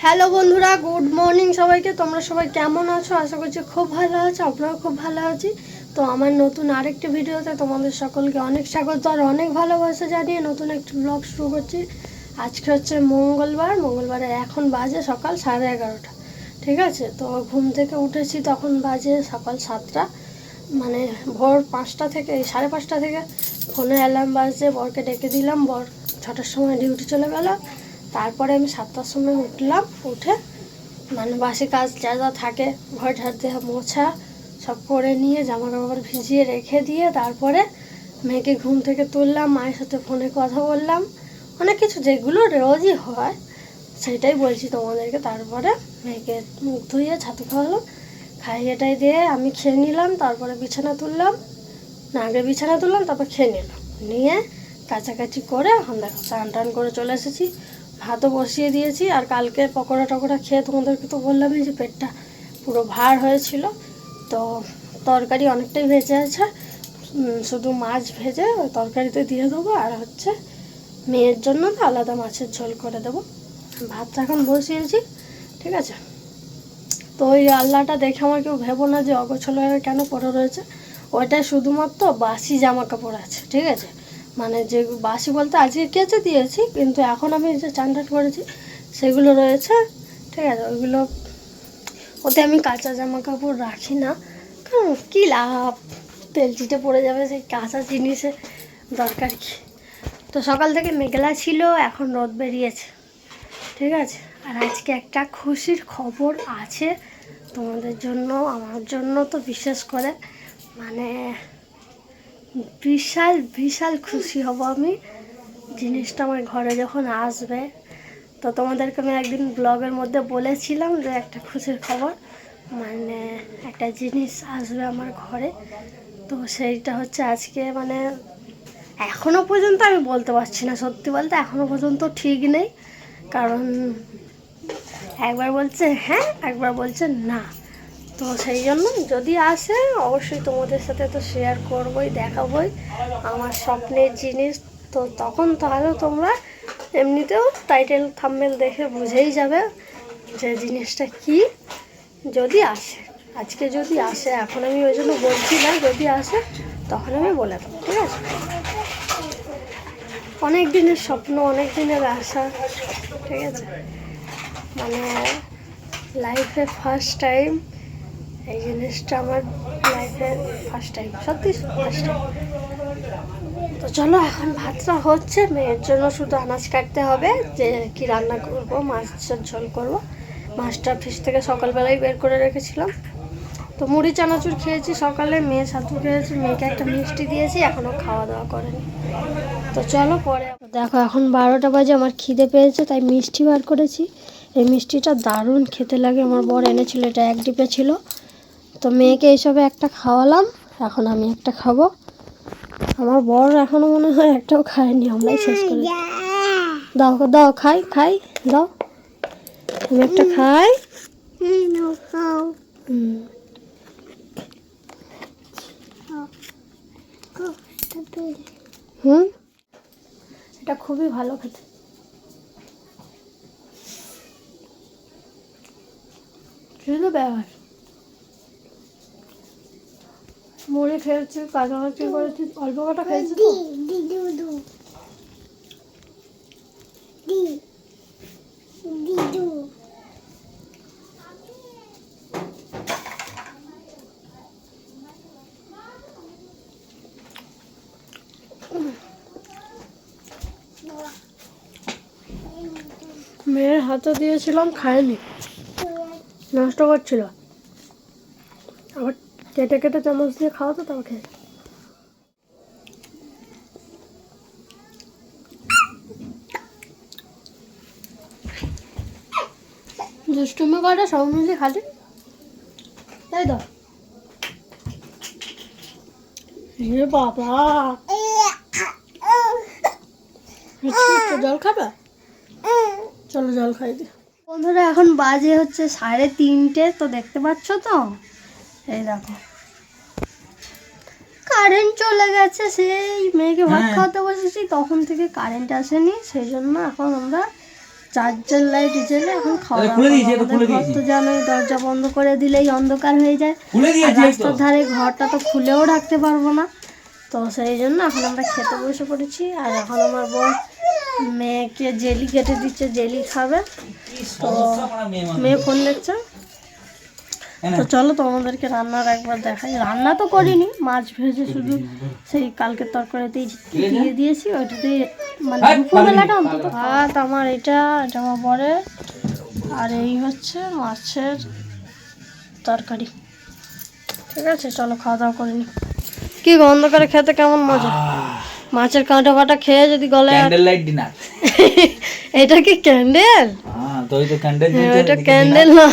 Hello বন্ধুরা, good morning সবাইকে। তোমরা সবাই কেমন আছো? আশা করছি খুব ভালো আছো, আমরাও খুব ভালো আছি। তো আমার নতুন আরেকটি ভিডিওতে তোমাদের সকলকে অনেক স্বাগত আর অনেক ভালোবাসা জানিয়ে নতুন একটি ব্লগ শুরু করছি। আজকে হচ্ছে মঙ্গলবারে এখন বাজে সকাল 11:30। ঠিক আছে, তো ঘুম থেকে উঠেছি তখন বাজে সকাল 7টা, মানে ভোর 5টা থেকে 5:30 থেকে ফোনে অ্যালার্ম বাজছে, বরকে ডেকে দিলাম। বর 6টার সময় ডিউটি চলে গেল। তারপরে আমি 7টার সময় উঠলাম, উঠে মানে বাসি কাজ যা যা থাকে, ঘর ঝাড় দেওয়া, মোছা সব করে নিয়ে জামা কাপড় ভিজিয়ে রেখে দিয়ে তারপরে মেয়েকে ঘুম থেকে তুললাম, মায়ের সাথে ফোনে কথা বললাম, অনেক কিছু যেগুলো রোজই হয় সেটাই বলছি তোমাদেরকে। তারপরে মেয়েকে মুখ ধুয়ে ছাতু খাওয়ালাম, খাইয়েটাই দিয়ে আমি খেয়ে নিলাম। তারপরে বিছানা তুললাম, না আগে বিছানা তুললাম তারপর খেয়ে নিলাম, নিয়ে কাছাকাছি করে এখন দেখো স্নান টান করে চলে এসেছি। ভাতও বসিয়ে দিয়েছি। আর কালকে পকোড়া টকোড়া খেয়ে তোমাদেরকে তো বললামই যে পেটটা পুরো ভার হয়েছিল। তো তরকারি অনেকটাই ভেজে আছে, শুধু মাছ ভেজে ওই তরকারিতে দিয়ে দেবো। আর হচ্ছে মেয়ের জন্য তো আলাদা মাছের ঝোল করে দেবো। ভাতটা এখন বসিয়েছি, ঠিক আছে। তো ওই আল্লাহটা দেখে আমার কেউ ভেবো না যে অগোছল হয়ে কেন পড়ে রয়েছে। ওইটা শুধুমাত্র বাসি জামা কাপড় আছে, ঠিক আছে। মানে যে বাসি বলতে আজকে কেচে দিয়েছি, কিন্তু এখন আমি যে চান টান করেছি সেগুলো রয়েছে, ঠিক আছে। ওইগুলো ওতে আমি কাঁচা জামা কাপড় রাখি না, কারণ কী লাভ, তেল চিটে পড়ে যাবে সেই কাঁচা জিনিসে, দরকার কি। তো সকাল থেকে মেঘলা ছিল, এখন রোদ বেরিয়েছে, ঠিক আছে। আর আজকে একটা খুশির খবর আছে তোমাদের জন্য, আমার জন্য তো বিশেষ করে, মানে বিশাল বিশাল খুশি হব আমি জিনিসটা আমার ঘরে যখন আসবে। তো তোমাদেরকে আমি একদিন ব্লগের মধ্যে বলেছিলাম যে একটা খুশির খবর, মানে একটা জিনিস আসবে আমার ঘরে। তো সেইটা হচ্ছে আজকে, মানে এখনও পর্যন্ত আমি বলতে পারছি না, সত্যি বলতে এখনও পর্যন্ত ঠিক নেই। কারণ একবার বলছে হ্যাঁ, একবার বলছে না। তো সেই জন্য যদি আসে অবশ্যই তোমাদের সাথে তো শেয়ার করবই, দেখাবই আমার স্বপ্নের জিনিস। তো তখন তাহলে তোমরা এমনিতেও টাইটেল থাম্বনেল দেখে বুঝেই যাবে যে জিনিসটা কি, যদি আসে। আজকে যদি আসে, এখন আমি ওই জন্য বলছি না, যদি আসে তখন আমি বলে দেবো, ঠিক আছে। অনেক দিনের স্বপ্ন, অনেক দিনের আশা, ঠিক আছে। মানে লাইফে ফার্স্ট টাইম এই জিনিসটা আমার লাইফের ফার্স্ট টাইম, সত্যি ফার্স্ট টাইম। তো চলো এখন ভাতটা হচ্ছে, মেয়ের জন্য শুধু আনাজ কাটতে হবে, যে কি রান্না করব, মাছের ঝোল করব। মাছটা ফ্রিজ থেকে সকালবেলায় বের করে রেখেছিলাম। তো মুড়ি চানাচুর খেয়েছি সকালে, মেয়ে ছাতু খেয়েছি, মেয়েকে একটা মিষ্টি দিয়েছি, এখনও খাওয়া দাওয়া করেনি। তো চলো পরে দেখো, এখন 12টা বাজে, আমার খিদে পেয়েছে তাই মিষ্টি বার করেছি। এই মিষ্টিটা দারুণ খেতে লাগে, আমার বর এনেছিল, এটা 1 ডিপে ছিল। তো মেয়েকে এইসবে একটা খাওয়ালাম, এখন আমি একটা খাবো। আমার বর এখনো মনে হয় একটাও খায়নি, আমরাই শেষ করে। দাও দাও, খাই খাই, দাও আমি একটা খাই। হুম, এটা খুবই ভালো খেতে। শুধু ব্যবহার মুড়ি খেয়েছি, কাঁচামাচি করেছি, অল্প কটা খেয়েছি তো। মেয়ের হাতে দিয়েছিলাম, খায়নি, নষ্ট করছিল। আবার কেটে কেটে চামচ দিয়ে খাওয়াতো, তাও খেয়ে। দুষ্টুমি করে সব মিলে খালি, তাই তো। রে বাবা, জল খাবে? চলো জল খাই দি। বন্ধুরা এখন বাজে হচ্ছে 3:30। তো দেখতে পাচ্ছ তো, এই দেখো কারেন্ট চলে গেছে। সেই মেয়েকে ভাত খাওয়াতে বসেছি তখন থেকে কারেন্ট আসেনি, সেই জন্য এখন আমরা চার্জার লাইট জ্বেলে এখন খাওয়া দাওয়া করবো। ঘর তো জানোই, দরজা বন্ধ করে দিলেই অন্ধকার হয়ে যায়, আর রাস্তার ধারে ঘরটা তো খুলেও রাখতে পারবো না। তো সেই জন্য এখন আমরা খেতে বসে পড়েছি। আর এখন আমার বর মেয়েকে জেলি কেটে দিচ্ছে, জেলি খাবে। তো মেয়ে ফোন দেখছে। তো চলো তোমাদেরকে রান্নার একবার দেখাই। রান্না তো করিনি, মাছ ভেজে শুধু সেই কালকের তরকারিতেই দিয়ে দিয়েছি, ওইটাতেই মানে দুপুরবেলাটা অন্তত। ভাত আমার এটা আমার বরের, আর এই হচ্ছে মাছের তরকারি। ঠিক আছে, চলো খাওয়া দাওয়া করে নি। কি গন্ধ করে খেতে কেমন মজা! মাছের কাঁটা ফাটা খেয়ে যদি গলায় ক্যান্ডেল লাইট ডিনার। এটা কি ক্যান্ডেল? তো ওই তো ক্যান্ডেল, এটা ক্যান্ডেল না,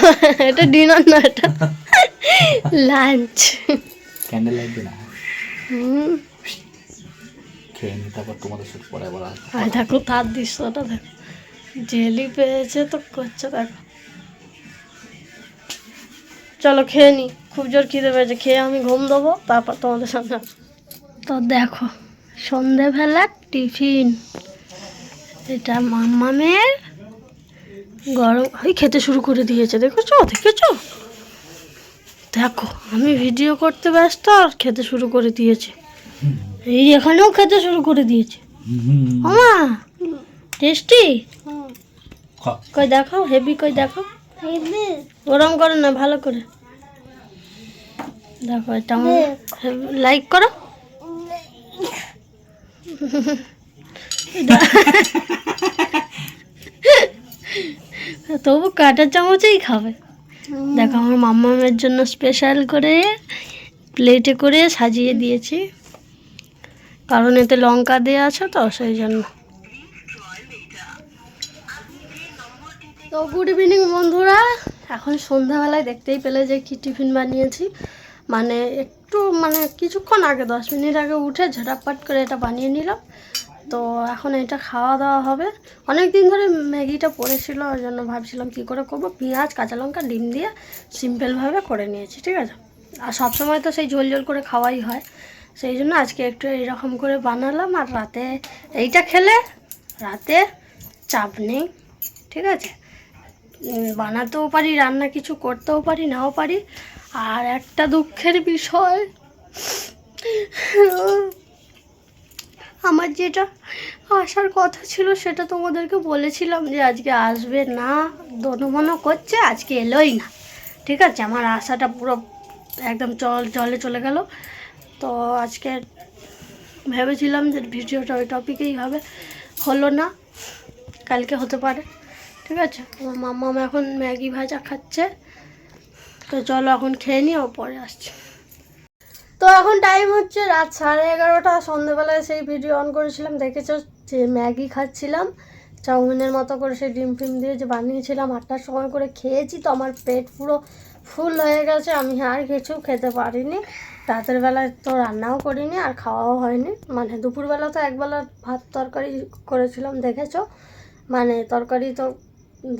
এটা ডিনার না, এটা লাঞ্চ। Candle light dinner. খেয়ে নি, তারপর তোমাদের সাথে পরে আবার আসবো। আর দেখো তার দৃশ্যটা দেখো, জেলি পেয়েছে তো করছে দেখো। চলো খেয়ে নি, খুব জোর খিদে পেয়েছে, খেয়ে আমি ঘুম দেবো, তারপর তোমাদের সামনে। তো দেখো সন্ধেবেলার টিফিন, এটা মাম্মামের গরম হয়ে খেতে শুরু করে দিয়েছে। দেখেছো দেখেছো, দেখো আমি ভিডিও করতে ব্যস্ত আর খেতে শুরু করে দিয়েছে। এই এখানেও খেতে শুরু করে দিয়েছে। আমা টেস্টি, কই দেখো হেভি, কই দেখো গরম করে না ভালো করে দেখো। এটা লাইক করো। তবু কাঁটা চামচেই খাবে। দেখো আমার মাম্মামের জন্য স্পেশাল করে প্লেটে করে সাজিয়ে দিয়েছি, কারণ এতে লঙ্কা দেওয়া আছে তো সেই জন্য। তো গুড ইভিনিং বন্ধুরা, এখন সন্ধ্যাবেলায় দেখতেই পেলে যে কি টিফিন বানিয়েছি। মানে একটু মানে কিছুক্ষণ আগে 10 মিনিট আগে উঠে ঝটাপট করে এটা বানিয়ে নিলাম। তো এখন এটা খাওয়া দাওয়া হবে। অনেক দিন ধরে ম্যাগিটা পড়েছিল, ওই জন্য ভাবছিলাম কী করে করবো, পেঁয়াজ কাঁচা লঙ্কা ডিম দিয়ে সিম্পলভাবে করে নিয়েছি। ঠিক আছে, আর সবসময় তো সেই ঝোল ঝোল করে খাওয়াই হয়, সেই জন্য আজকে একটু এইরকম করে বানালাম। আর রাতে এইটা খেলে রাতে চাপ নেই। ঠিক আছে, বানাতেও পারি, রান্না কিছু করতেও পারি, নাও পারি। আর একটা দুঃখের বিষয়, আমার যেটা আসার কথা ছিল সেটা তোমাদেরকে বলেছিলাম যে আজকে আসবে না, দনমনো করছে, আজকে এলোই না। ঠিক আছে, আমার আশাটা পুরো একদম জলে চলে গেল। তো আজকে ভেবেছিলাম যে ভিডিওটা ওই টপিকেই হবে, হলো না, কালকে হতে পারে। ঠিক আছে, আমার মাম্মা এখন ম্যাগি ভাজা খাচ্ছে। তো চলো এখন খেয়ে নিও, পরে আসছি। তো এখন টাইম হচ্ছে রাত 11:30। সন্ধ্যেবেলায় সেই ভিডিও অন করেছিলাম, দেখেছো যে ম্যাগি খাচ্ছিলাম চাউমিনের মতো করে, সেই ডিম ফিম দিয়ে যে বানিয়েছিলাম 8টার সময় করে খেয়েছি। তো আমার পেট পুরো ফুল হয়ে গেছে, আমি আর কিছু খেতে পারিনি। রাতের বেলায় তো রান্নাও করিনি আর খাওয়াও হয়নি। মানে দুপুরবেলা তো একবেলা ভাত তরকারি করেছিলাম, দেখেছো, মানে তরকারি তো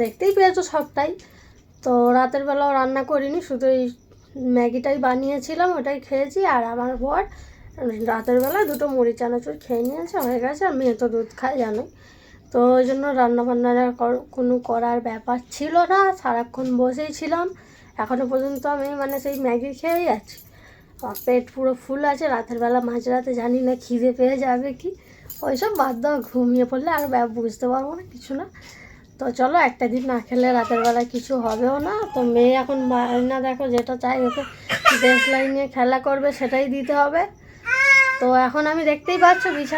দেখতেই পেয়েছো সবটাই। তো রাতের বেলাও রান্না করিনি, শুধু এই ম্যাগিটাই বানিয়েছিলাম, ওটাই খেয়েছি। আর আমার বর রাতের বেলা 2টো মুড়ি চানাচুর খেয়ে নিয়েছে, হয়ে গেছে। আর মেয়ে তো দুধ খায় জানোই, তো ওই জন্য রান্নাবান্নার কোনো করার ব্যাপার ছিল না, সারাক্ষণ বসেই ছিলাম। এখনও পর্যন্ত আমি মানে সেই ম্যাগি খেয়েই আছি, আর পেট পুরো ফুল আছে। রাতের বেলা মাঝরাতে জানি না খিদে পেয়ে যাবে কি, ওইসব বাদ দাও, ঘুমিয়ে পড়লে আর বুঝতে পারবো না কিছু না। তো চলো, একটা দিন না খেলে রাতের বেলা কিছু হবেও না। তো মেয়ে এখন না দেখো যেটা চাই, ওকে ড্রেস লাইন নিয়ে খেলা করবে, সেটাই দিতে হবে। তো এখন আমি দেখতেই পাচ্ছ বিছানা